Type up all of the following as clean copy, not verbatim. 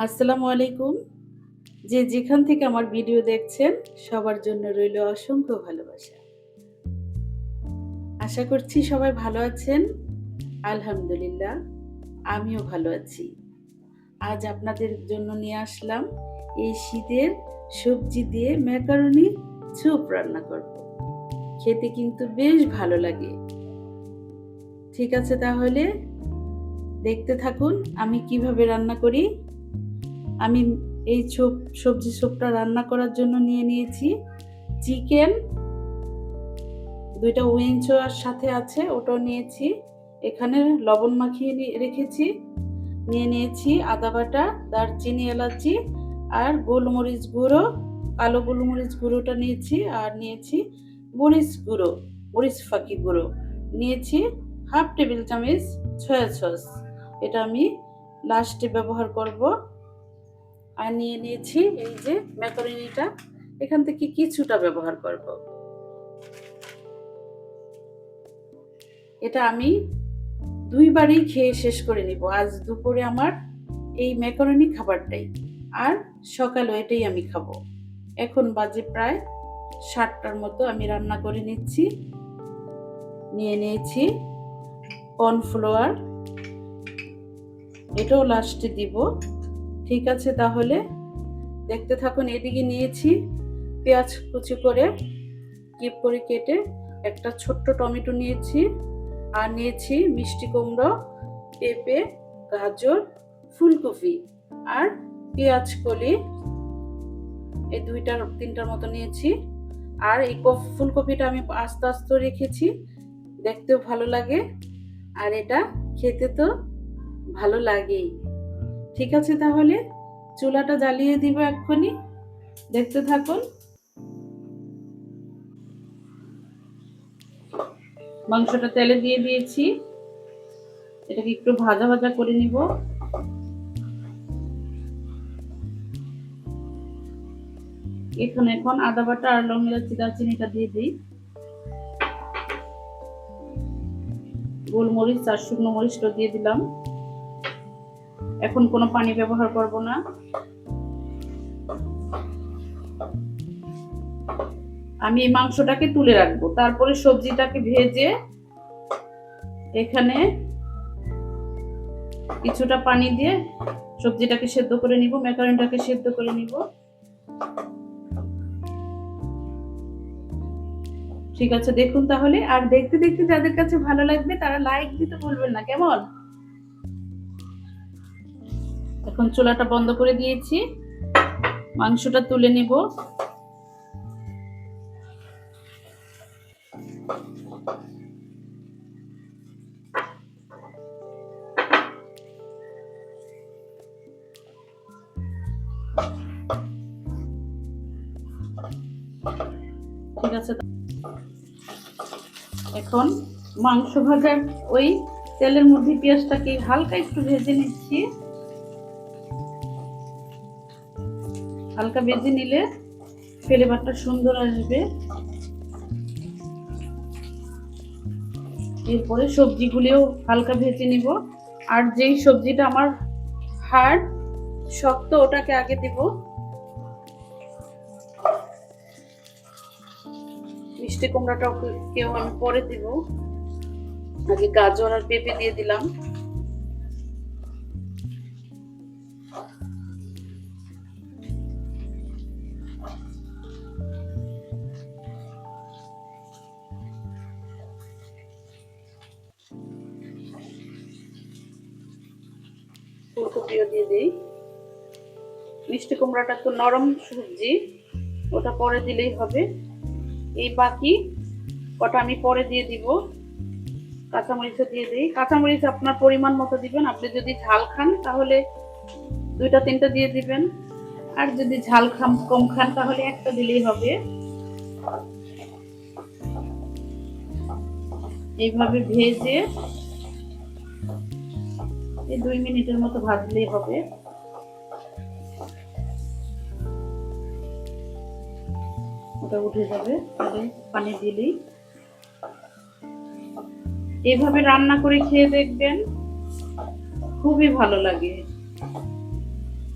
আসসালামু আলাইকুম। যে যেখান থেকে আমার ভিডিও দেখছেন সবার জন্য রইল অসংখ্য ভালোবাসা। আশা করছি সবাই ভালো আছেন। আলহামদুলিল্লাহ আমিও ভালো আছি। আজ আপনাদের জন্য নিয়ে আসলাম এই শীতের সবজি দিয়ে ম্যাকারনি স্যুপ রান্না করব। খেতে কিন্তু বেশ ভালো লাগে। ঠিক আছে তাহলে দেখতে থাকুন আমি কিভাবে রান্না করি। আমি এই সবজি স্যুপটা রান্না করার জন্য নিয়ে নিয়েছি চিকেন, ২টা উইংসও সাথে আছে ওটাও নিয়েছি। এখানে লবণ মাখিয়ে রেখেছি। নিয়ে নিয়েছি আদা বাটা, দারচিনি, এলাচি আর গোলমরিচ গুঁড়ো, কালো গোলমরিচ গুঁড়োটা নিয়েছি। আর নিয়েছি মরিচ গুঁড়ো, মরিচ ফাঁকি গুঁড়ো নিয়েছি 1/2 টেবিল চামচ সয়া সস, এটা আমি লাস্টে ব্যবহার করব। আর নিয়ে নিয়েছি এই যে ম্যাকারনিটা, এখান থেকে কিছুটা ব্যবহার করব। এটা আমি ২ বারই খেয়ে শেষ করে নিব। আজ দুপুরে আমার এই ম্যাকারনি খাবারটাই, আর সকালেও এটাই আমি খাবো। এখন বাজে প্রায় ৭টার মতো। আমি রান্না করে নিচ্ছি। নিয়ে নিয়েছি কর্নফ্লাওয়ার, এটাও লাস্টে দিব। ঠিক আছে তাহলে দেখতে থাকুন। এদিকে নিয়েছি পেঁয়াজ কুচি করে কিপ করে কেটে, একটা ছোট্ট টমেটো নিয়েছি, আর নিয়েছি মিষ্টি কুমড়ো, পেঁপে, গাজর, ফুলকপি আর পেঁয়াজ কলি, এই ২-৩টার মতো নিয়েছি। আর এই ফুলকপিটা আমি আস্তে আস্তে রেখেছি, দেখতেও ভালো লাগে আর এটা খেতে তো ভালো লাগেই। ঠিক আছে তাহলে চুলাটা জ্বালিয়ে দিব এক্ষুনি, দেখতে থাকুন। মাংসটা তেলে দিয়ে দিয়েছি, এটাকে একটু ভাজা ভাজা করে নিব। এখন আদা বাটা আর লং এলাচি দারচিনিটা দিয়ে দিই, গোলমরিচ আর শুকনো মরিচটা দিয়ে দিলাম। এখন কোনো পানি ব্যবহার করব না। আমি এই মাংসটাকে তুলে রাখবো, তারপরে সবজিটাকে ভেজে এখানে কিছুটা পানি দিয়ে সবজিটাকে সেদ্ধ করে নিব, ম্যাকারনিটাকে সেদ্ধ করে নিব। ঠিক আছে দেখুন তাহলে। আর দেখতে দেখতে যাদের কাছে ভালো লাগবে তারা লাইক দিতে ভুলবেন না, কেমন? এখন চুলাটা বন্ধ করে দিয়েছি, মাংসটা তুলে নিব। ঠিক আছে, এখন মাংস ভাজার ওই তেলের মধ্যে পেঁয়াজটাকে হালকা একটু ভেজে নিচ্ছি। হালকা ভেজে নিলে ফ্লেভারটা সুন্দর আসবে। এরপরে সবজিগুলিও হালকা ভেজে নিব। আর যেই সবজিটা আমার হার্ড শক্ত ওটাকে আগে দিব। মিষ্টি কুমড়াটাকেও আমি পরে দিব। আগে গাজর আর পেঁপে দিয়ে দিলাম। ফুলকপিও দিয়ে দিই। মিষ্টি কুমড়াটা তো নরম সবজি, ওটা পরে দিলেই হবে। এই বাকি কটা আমি পরে দিয়ে দিব। কাঁচামরিচও দিয়ে দিই। কাঁচামরিচ আপনার পরিমাণ মতো দিবেন। আপনি যদি ঝাল খান তাহলে ২-৩টা দিয়ে দিবেন, আর যদি ঝাল কম খান তাহলে একটা দিলেই হবে। এইভাবে ভেজে এই ২ মিনিটের মতো ভাজলেই হবে। ওটা উঠে যাবে, তাহলে পানি দিলেই। এইভাবে রান্না করে খেয়ে দেখবেন, খুবই ভালো লাগে।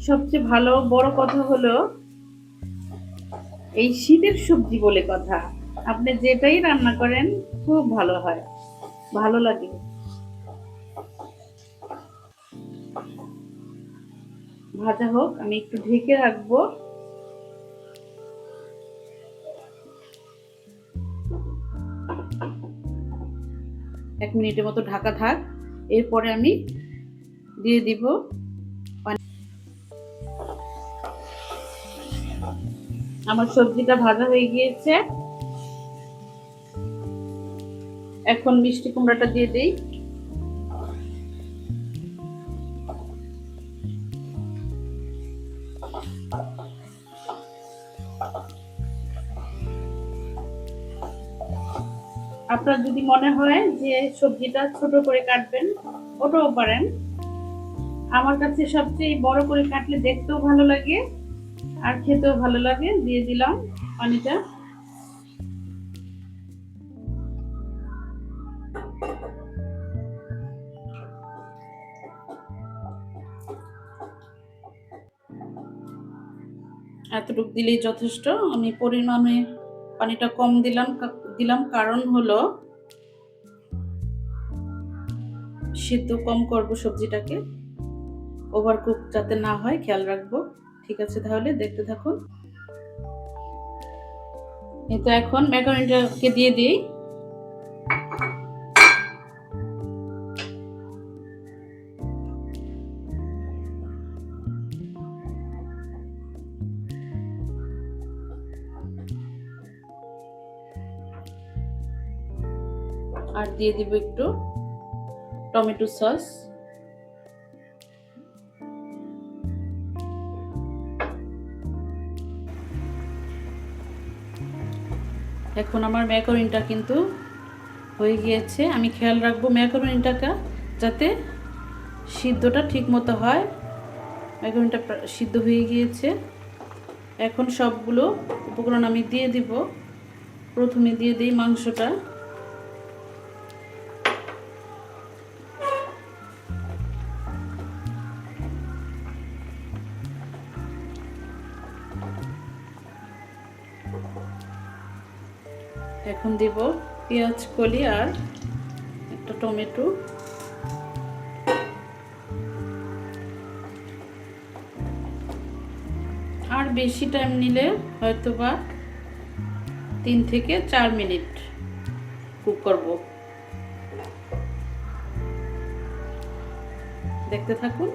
সবচেয়ে ভালো বড় কথা হলো এই শীতের সবজি বলে কথা, আপনি যেটাই রান্না করেন খুব ভালো হয়, ভালো লাগে। ভাজা হোক, আমি একটু ঢেকে রাখবো। এক মিনিটের মতো ঢাকা থাক, এরপরে আমি দিয়ে দিব পানি। আমার সবজিটা ভাজা হয়ে গিয়েছে, এখন মিষ্টি কুমড়াটা দিয়ে দিই। আপনার যদি মনে হয় যে সবজিটা ছোট করে কাটবেন, ওটাও পারেন। আমার কাছে সবচেয়ে বড় করে কাটলে দেখতেও ভালো লাগে আর খেতেও ভালো লাগে। দিয়ে দিলাম পানিটা। এতটুকু দিলেই যথেষ্ট। আমি পরিমাণে পানিটা কম দিলাম কারণ হলো সিদ্ধ কম করব সবজিটাকে, ওভারকুক যাতে না হয় খেয়াল রাখবো। ঠিক আছে, তাহলে দেখতে থাকুন। এই তো এখন ম্যাকারনিটাকে দিয়ে দিই। আর দিয়ে দিব একটু টমেটো সস। এখন আমার ম্যাকারনিটা কিন্তু হয়ে গিয়েছে। আমি খেয়াল রাখবো ম্যাকারনিটাকে যাতে সিদ্ধটা ঠিক মতো হয়। ম্যাকারনিটা সিদ্ধ হয়ে গিয়েছে। এখন সবগুলো উপকরণ আমি দিয়ে দিব। প্রথমে দিয়ে দিই মাংসটা। এখন দিব পেঁয়াজ কলি আর একটা টমেটো। আর বেশি টাইম নিলে হয়তোবা 3 থেকে 4 মিনিট কুক করব। দেখতে থাকুন।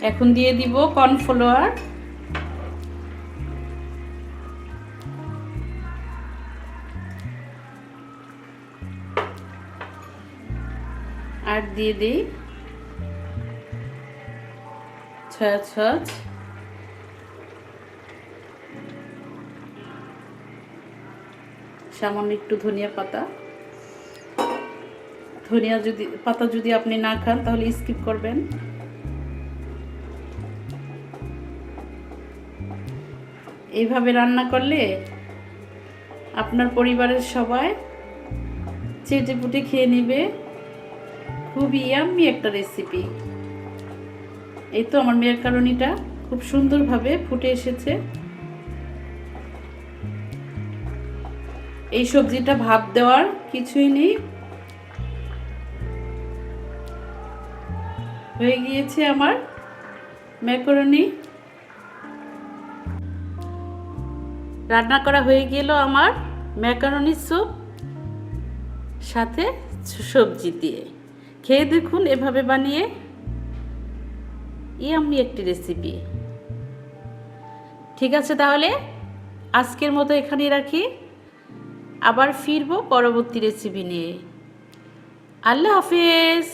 এখন দিয়ে দিব কর্নফ্লাওয়ার। আর দিয়ে দিই সয়া সস। সামান্য একটু ধনিয়া পাতা। ধনিয়া পাতা যদি আপনি না খান তাহলে স্কিপ করবেন। এইভাবে রান্না করলে আপনার পরিবারের সবাই চেটেপুটে খেয়ে নেবে। খুবই ইয়াম্মি একটা রেসিপি। এই তো আমার ম্যাকারনিটা খুব সুন্দরভাবে ফুটে এসেছে। এই সবজিটা ভাপ দেওয়ার কিছুই নেই, হয়ে গিয়েছে আমার ম্যাকারনি। রান্না করা হয়ে গেল আমার ম্যাকারনি স্যুপ সাথে সবজি দিয়ে। খেয়ে দেখুন এভাবে বানিয়ে, ইয়াম্মি একটি রেসিপি। ঠিক আছে, তাহলে আজকের মতো এখানেই রাখি। আবার ফিরবো পরবর্তী রেসিপি নিয়ে। আল্লাহ হাফেজ।